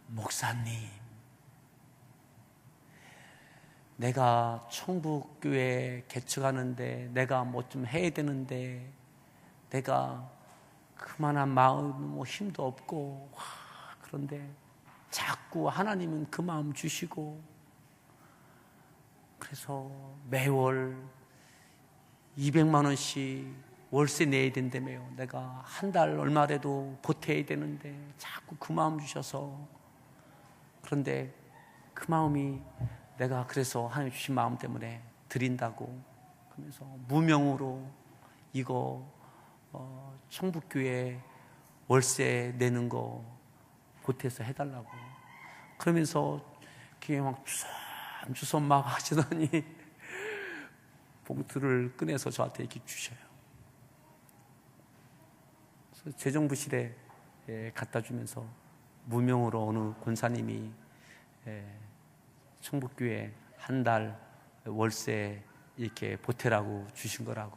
목사님, 내가 청북교회 개척하는데 내가 뭐 좀 해야 되는데 내가 그만한 마음 뭐 힘도 없고 그런데 자꾸 하나님은 그 마음 주시고 그래서 매월 200만 원씩 월세 내야 된다며요. 내가 한 달 얼마라도 보태야 되는데 자꾸 그 마음 주셔서 그런데 그 마음이 내가 그래서 하나님 주신 마음 때문에 드린다고 그러면서 무명으로 이거 청북교회 월세 내는 거 보태서 해달라고 그러면서 그게 막 주섬 막 하시더니 봉투를 꺼내서 저한테 이렇게 주셔요. 그래서 재정부실에 갖다 주면서 무명으로 어느 권사님이 청북교회 한 달 월세 이렇게 보태라고 주신 거라고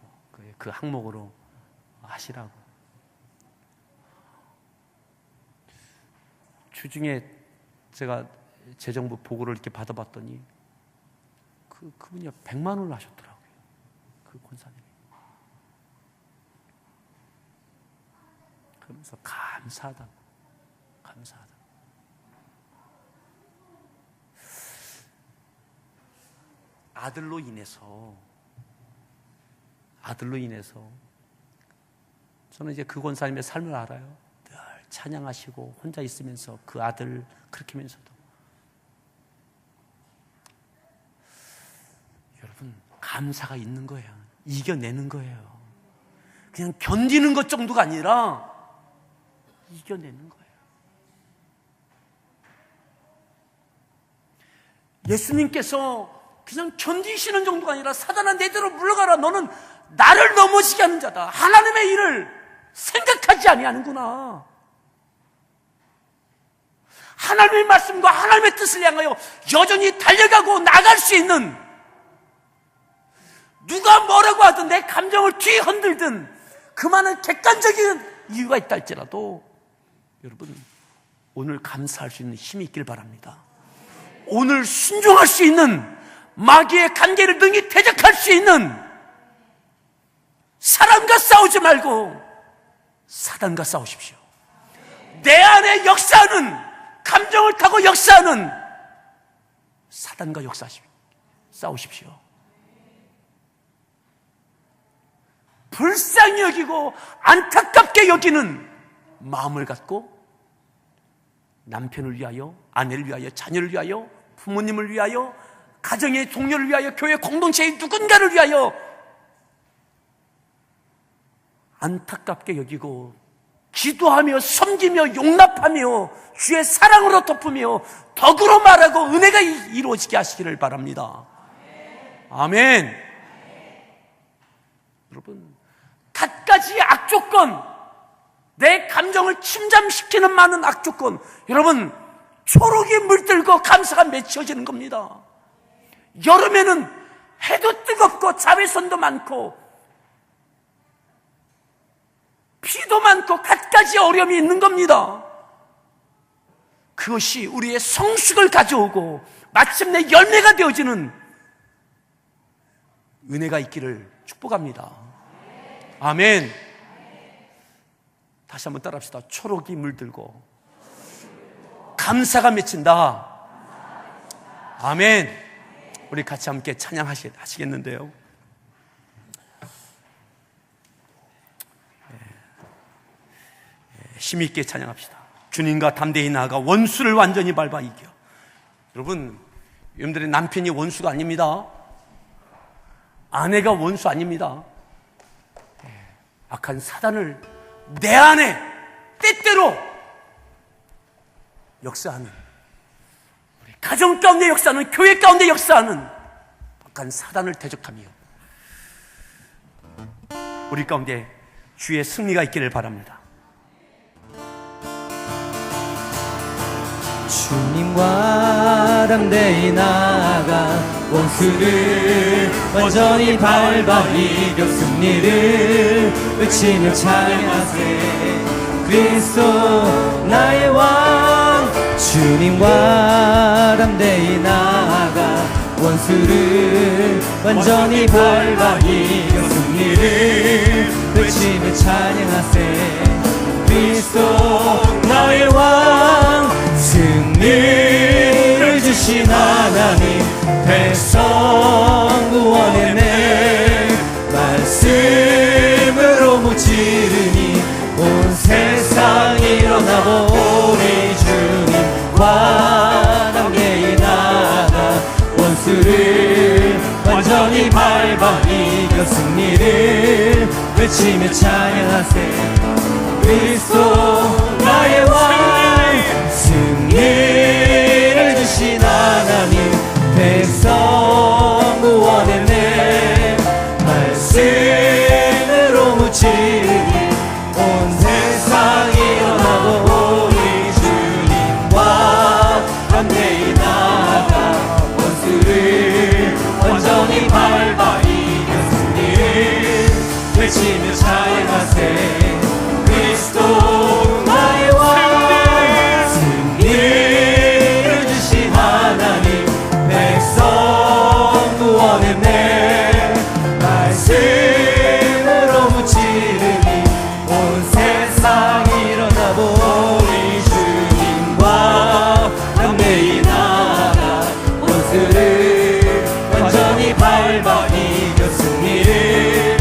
그 항목으로 하시라고. 주중에 제가 재정부 보고를 이렇게 받아봤더니 그분이 100만 원을 하셨더라고요. 그 권사님이. 그러면서 감사하다고. 아들로 인해서 저는 이제 그 권사님의 삶을 알아요. 늘 찬양하시고 혼자 있으면서 그 아들 그렇게 하면서도 여러분 감사가 있는 거예요. 이겨내는 거예요. 그냥 견디는 것 정도가 아니라 이겨내는 거예요. 예수님께서 그냥 견디시는 정도가 아니라 사단아 내대로 물러가라. 너는 나를 넘어지게 하는 자다. 하나님의 일을 생각하지 아니하는구나. 하나님의 말씀과 하나님의 뜻을 향하여 여전히 달려가고 나갈 수 있는, 누가 뭐라고 하든 내 감정을 뒤흔들든 그 많은 객관적인 이유가 있다 할지라도 여러분 오늘 감사할 수 있는 힘이 있길 바랍니다. 오늘 순종할 수 있는, 마귀의 관계를 능히 대적할 수 있는, 사람과 싸우지 말고 사단과 싸우십시오. 내 안에 역사하는, 감정을 타고 역사하는 사단과 싸우십시오. 불쌍히 여기고 안타깝게 여기는 마음을 갖고 남편을 위하여, 아내를 위하여, 자녀를 위하여, 부모님을 위하여, 가정의 동료를 위하여, 교회 공동체의 누군가를 위하여 안타깝게 여기고 기도하며 섬기며 용납하며 주의 사랑으로 덮으며 덕으로 말하고 은혜가 이루어지게 하시기를 바랍니다. 아멘. 여러분, 갖가지 악조건, 내 감정을 침잠시키는 많은 악조건, 여러분 초록이 물들고 감사가 맺혀지는 겁니다. 여름에는 해도 뜨겁고 자외선도 많고 피도 많고 갖가지 어려움이 있는 겁니다. 그것이 우리의 성숙을 가져오고 마침내 열매가 되어지는 은혜가 있기를 축복합니다. 아멘. 다시 한번 따라합시다. 초록이 물들고 감사가 맺힌다. 아멘. 우리 같이 함께 찬양하시겠는데요. 힘있게 찬양합시다. 주님과 담대히 나아가 원수를 완전히 밟아 이겨. 여러분, 여러분들의 남편이 원수가 아닙니다. 아내가 원수 아닙니다. 악한 사단을 내 안에 때때로 역사하는, 우리 가정 가운데 역사하는, 교회 가운데 역사하는 악한 사단을 대적하며 우리 가운데 주의 승리가 있기를 바랍니다. 주님과 담대히 나아가 원수를 완전히 밟아 이겨 승리를 외치며 찬양하세. 그리스도 나의 왕, 주님과 담대히 나아가 원수를 완전히 밟아 이겨 승리를 외치며 찬양하세. 그리스도 나의 왕, 승리를 주신 하나님, 백성 구원해내 말씀으로 무찌르니 온 세상이 일어나보리. 주님과 담대히 나아가 원수를 완전히 밟아 이겨 승리를 외치며 찬양하세. 그리스도 나의 왕, 승리를 주신 하나님, 백성 구원해내 말씀으로 무찌르니 온 세상이 일어나보리. 주님과 담대히 나아가 원수를 완전히 밟아 이겨 승리를 외치며 찬양하세. 그리스도 나의 왕, 승리를 주신 하나님, 백성 구원해내 말씀으로 무찌르니 온 세상이 일어나보리. 주님과 담대히 나아가 원수를 완전히 밟아 이겨 승리를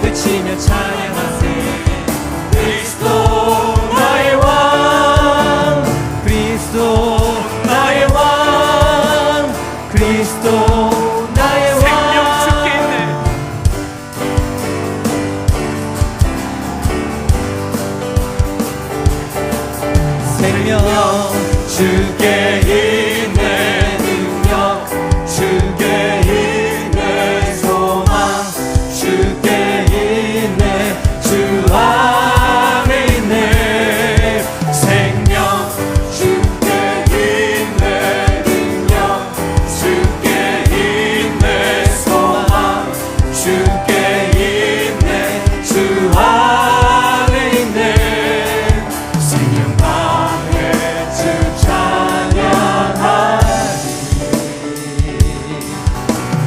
외치며 찬양하세. 그리스도 나의 왕, 그리스도 나의 왕, 그리스도 나의 왕. 생명 주께 있네. 생명 주께 있네. 능력 주께 있네. 소망 주께 있네. 주 안에 있네. 생명 주께 있네. 능력 주께 있네. 소망 주께 있네. 주 안에 있네. 생명 다해 주 찬양하리.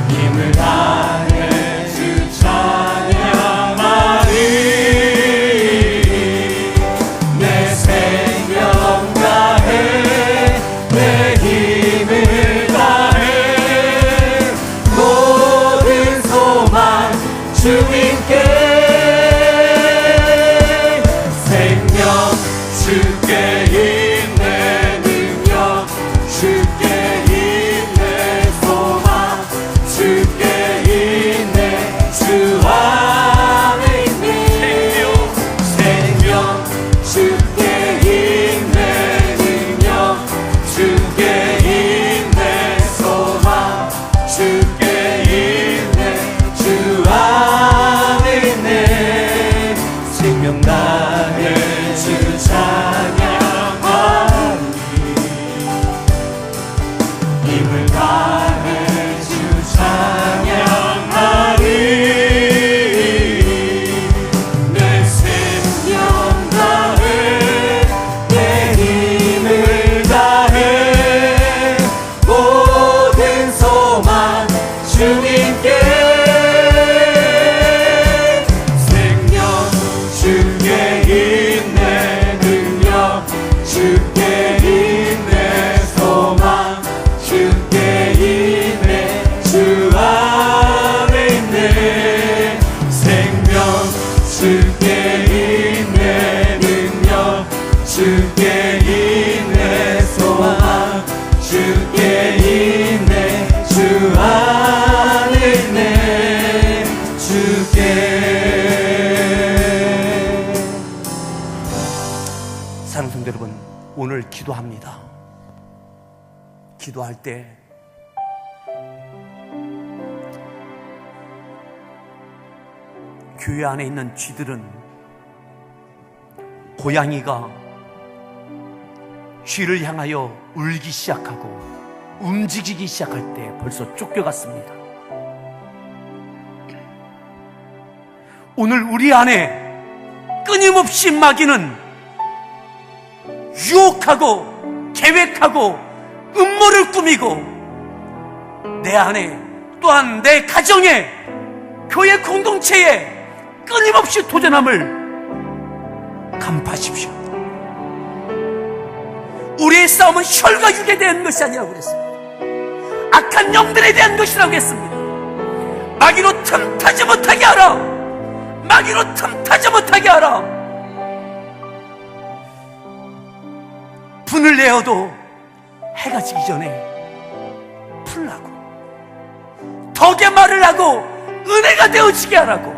힘을 다해 주 찬양하리. 내 생명 다해 내 힘을 다해 모든 소망 주님께. 생명 주께 있네. 능력 주께 있네. 소망 주께 있네. 주 안에 있네. 생명 주께 있네. 능력 주께 있네. 소망 주께 있네. 주 안에 있네. 생명 다해 주 찬양하리. 힘을 다해 주 찬양하리. 내 생명 다해 내 힘을 다해 모든 소망 주님께. 생명 주께 있네. 능력 주께 있네. 소망 주께 있네. 주 안에 있네. 생명 주께 있네. 능력 주께 있네. 소망 주께 있네. 주 안에 있네. 주께. 사랑하는 성도 여러분, 오늘 기도합니다. 기도할 때 교회 안에 있는 쥐들은 고양이가 주를 향하여 울기 시작하고 움직이기 시작할 때 벌써 쫓겨갔습니다. 오늘 우리 안에 끊임없이 마귀는 유혹하고 계획하고 음모를 꾸미고 내 안에 또한 내 가정에 교회 공동체에 끊임없이 도전함을 간파하십시오. 우리의 싸움은 혈과 육에 대한 것이 아니라고 그랬습니다. 악한 영들에 대한 것이라고 했습니다. 마귀로 틈타지 못하게 하라. 마귀로 틈타지 못하게 하라. 분을 내어도 해가 지기 전에 풀라고, 덕의 말을 하고 은혜가 되어지게 하라고.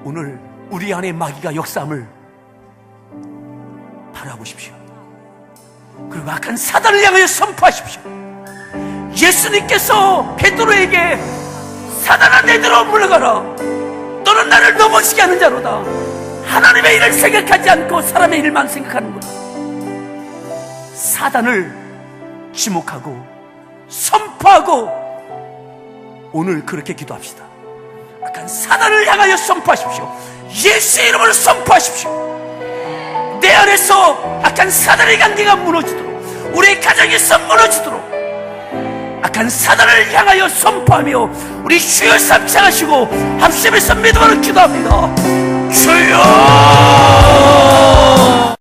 오늘 우리 안에 마귀가 역사함을 바라보십시오. 그리고 악한 사단을 향하여 선포하십시오. 예수님께서 베드로에게 사단아 내게로 물러가라. 너는 나를 넘어지게 하는 자로다. 하나님의 일을 생각하지 않고 사람의 일만 생각하는구나. 사단을 지목하고 선포하고 오늘 그렇게 기도합시다. 악한 사단을 향하여 선포하십시오. 예수의 이름으로 선포하십시오. 내 안에서 악한 사단의 관계가 무너지도록, 우리의 가정에서 무너지도록 악한 사단을 향하여 선포하며 우리 주여 삼창하시고 합심해서 믿음으로 기도합니다. 주여